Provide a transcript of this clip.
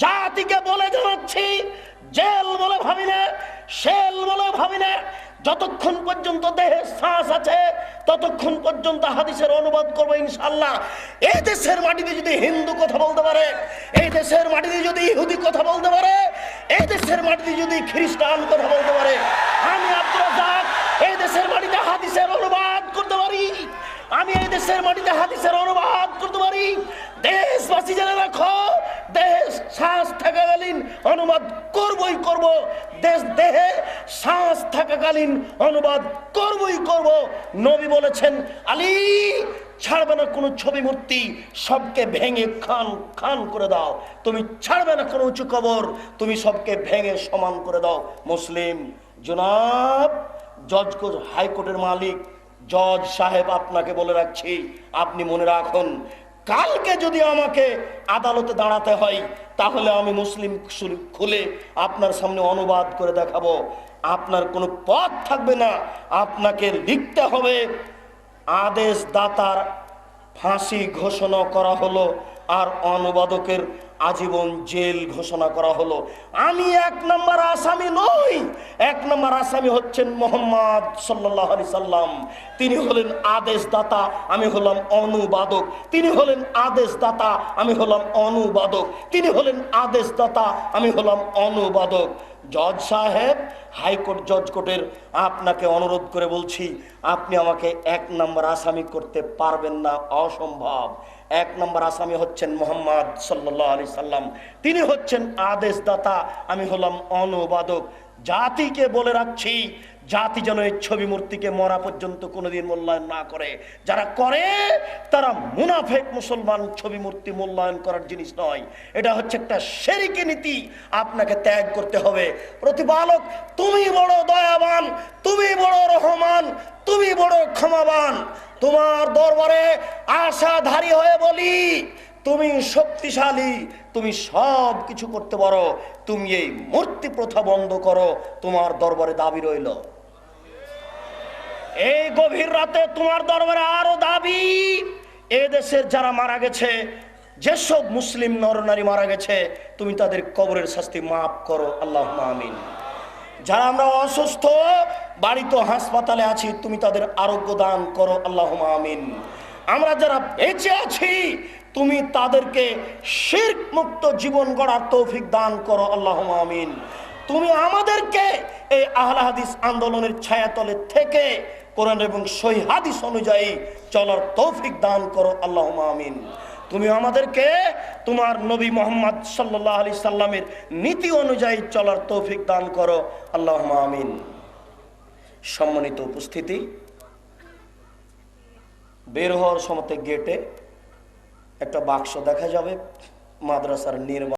জাতিকে বলে জানাচ্ছি, জেল বলে ভাবি না, শেল বলে ভাবি না। যতক্ষণ পর্যন্ত দেহে শ্বাস আছে ততক্ষণ পর্যন্ত হাদিসের অনুবাদ করবো ইনশাআল্লাহ। এই দেশের মাটিতে যদি হিন্দু কথা বলতে পারে, এই দেশের মাটিতে যদি ইহুদি কথা বলতে পারে, এই দেশের মাটিতে যদি খ্রিস্টান কথা বলতে পারে, আমি আব্দুর রাজ্জাক এই দেশের মাটিতে হাদিসের অনুবাদ করতে পারি। আমি এই দেশের মাটিতে হাদিসের অনুবাদ করতে পারি। দেশবাসী জেনে রাখো, দেশ শ্বাস থাকাকালীন অনুবাদ করবই করব। দেহে শ্বাস থাকাকালীন অনুবাদ করবই করব। নবী বলেছেন, আলী ছাড়বে না কোনো ছবি মূর্তি, সবকে ভেঙে খান খান করে দাও। তুমি ছাড়বে না কোনো উঁচু কবর, তুমি সবকে ভেঙে সমান করে দাও। মুসলিম। জনাব জজ হাইকোর্টের মালিক জজ সাহেব, আপনাকে বলে রাখছি, আপনি মনে রাখুন, কালকে যদি আমাকে আদালতে দাঁড়াতে হয় তাহলে আমি মুসলিম খুলে আপনার সামনে অনুবাদ করে দেখাবো। আপনার কোনো পথ থাকবে না, আপনাকে লিখতে হবে আদেশ দাতার ফাঁসি ঘোষণা করা হলো আর অনুবাদকের আজীবন জেল ঘোষণা করা হলো। আমি এক নম্বর আসামি নই, এক নম্বর আসামি হচ্ছেন মোহাম্মদ সাল্লাল্লাহু আলাইহি সাল্লাম। তিনি হলেন আদেশদাতা, আমি হলাম অনুবাদক। তিনি হলেন আদেশদাতা, আমি হলাম অনুবাদক। তিনি হলেন আদেশদাতা, আমি হলাম অনুবাদক। জজ সাহেব, হাইকোর্ট জজ কোর্টের আপনাকে অনুরোধ করে বলছি, আপনি আমাকে এক নম্বর আসামি করতে পারবেন না, অসম্ভব। এক নম্বর আসামি হচ্ছেন মোহাম্মদ সাল্লাল্লাহু আলাইহি সাল্লাম, তিনি হচ্ছেন আদেশদাতা, আমি হলাম অনুবাদক। জাতিকে বলে রাখছি, জাতি যেন এই ছবি মূর্তিকে মরা পর্যন্ত কোনোদিন মূল্যায়ন না করে। যারা করে তারা মুনাফেক মুসলমান। ছবি মূর্তি মূল্যায়ন করার জিনিস নয়, এটা হচ্ছে একটা শিরকি নীতি, আপনাকে ত্যাগ করতে হবে। প্রতিপালক তুমি বড় দয়াবান, তুমি বড় রহমান, তুমি বড় ক্ষমাবান। তোমার দরবারে আশাধারী হয়ে বলি, তুমি শক্তিশালী, তুমি সব কিছু করতে পারো। তুমি এই মূর্তি প্রথা বন্ধ করো, তোমার দরবারে দাবি রইল। এই গভীর রাতে তোমার দরবারে আরো দাবি, এ দেশের যারা মারা গেছে, যেসব মুসলিম নরনারী মারা গেছে, তুমি তাদের কবরের শাস্তি মাফ করো, আল্লাহুম্মা আমিন। যারা আমরা অসুস্থ, বাড়িতে হাসপাতালে আছি, তুমি তাদের আরোগ্য দান করো, আল্লাহুম্মা আমিন। আমরা যারা বেঁচে আছি, তুমি তাদেরকে শিরক মুক্ত জীবন গড়ার তৌফিক দান করো, আল্লাহুম্মা আমিন। তুমি আমাদেরকে এই আহলে হাদিস আন্দোলনের ছায়াতলে থেকে কোরআন এবং সহিহ হাদিস অনুযায়ী চলার তৌফিক দান করো, আল্লাহুম্মা আমিন। তুমি আমাদেরকে তোমার নবী মুহাম্মদ সাল্লাল্লাহু আলাইহি সাল্লামের নীতি অনুযায়ী চলার তৌফিক দান করো, আল্লাহুম্মা আমিন। সম্মানিত উপস্থিতি, বের হওয়ার সময় গেটে একটা বাক্স দেখা যাবে, মাদ্রাসার নির্মাণ।